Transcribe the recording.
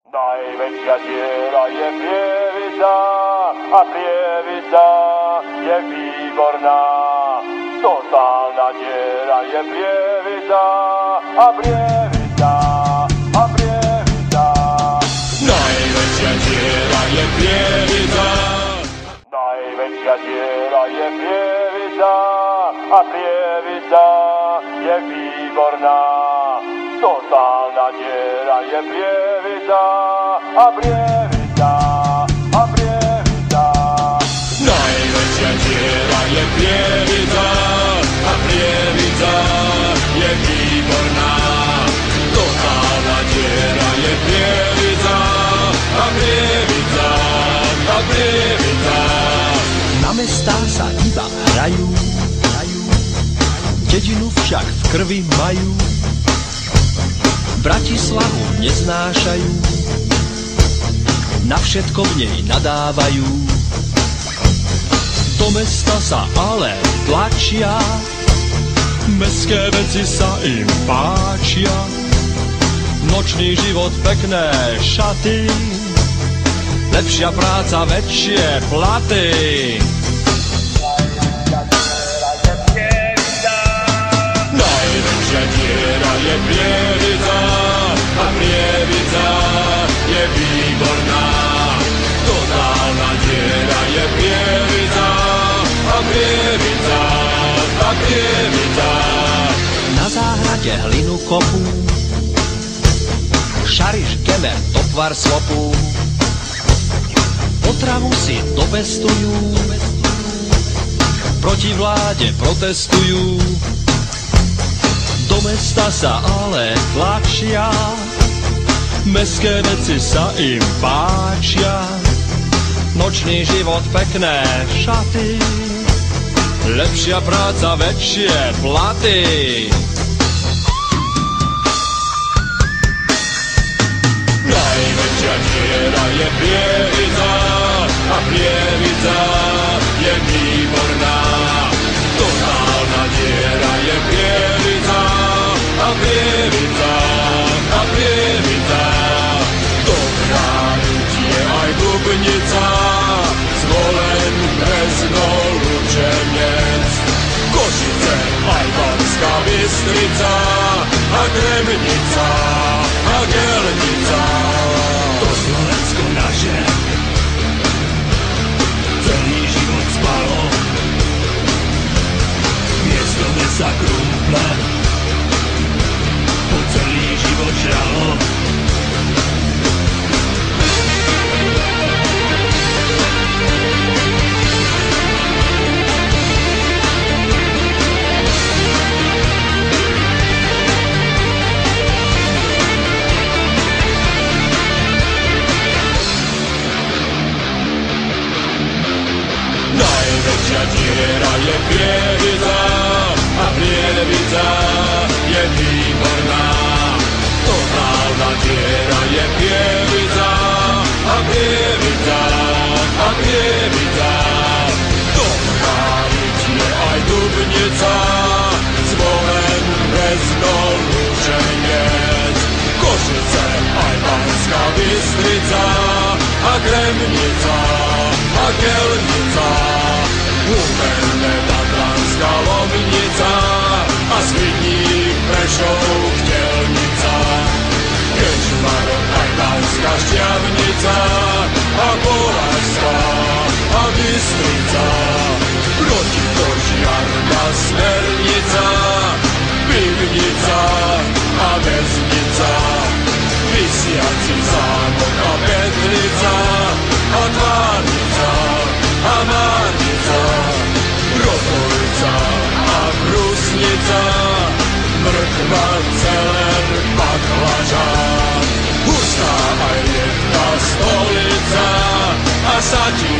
Najväčšia diera je Prievidza a Prievidza je výborná. Totálna diera je Prievidza a Prievidza a Prievidza. Najväčšia diera je Prievidza. Najväčšia diera je Prievidza a Prievidza je výborná. Totálna diera je Prievidza a Prievidza a Prievidza. Najväčšia diera je Prievidza a Prievidza je výborná. Totálna diera je Prievidza a Prievidza a Prievidza. Na mestá sa iba hrajú, dedinu však v krvi majú. Bratislavu neznášajú, na všetko v nej nadávajú. Do mesta sa ale tlačia, mestské veci sa im páčia. Nočný život, pekné šaty, lepšia práca, väčšie platy. Najväčšia diera je Prievidza a Prievidza je výborná. Totálna diera je Prievidza a Prievidza a Prievidza. Na záhrade hlinu kopú, šariš, kemer, topvar slopú. Potravu si dopestujú, proti vláde protestujú. Do mesta sa ale tlačia, mestské veci sa im páčia. Nočný život, pekné šaty, lepšia práca, väčšie platy. Najväčšia diera je Prievidza a Prievidza je výborná. Totálna diera je Prievidza a Prievidza a Prievidza. Dobrá ľuď je aj Dubnica, Zvolen, Brezno, Lučenec, Košice, aj Banská Bystrica a Kremnica a Gelnica. To Slovensko naše celý život spalo, miesto mesa krúple po celý život žralo. Najväčšia diera je Prievidza a Prievidza je výborná. Totálna diera je Prievidza a Prievidza a Prievidza. Dobrá ľuď je aj Dubnica, Zvolen, Brezno, Lučenec, Košice, aj Banská Bystrica a Kremnica a Gelnica. Úmerné Tatranská Lomnica a Svidník, Prešov, Chtelnica, Kežmarok, aj Banská Štiavnica a Považská a Bystrica. Protipožiarna Smernica, Pivnica a Väznica, Vysiaci Zámok a Petrica a Tvárnica a Márnica, Rotovca a Brusnica, Mrkva, Celer, Baklažán, hustá aj jedna stolica a Satín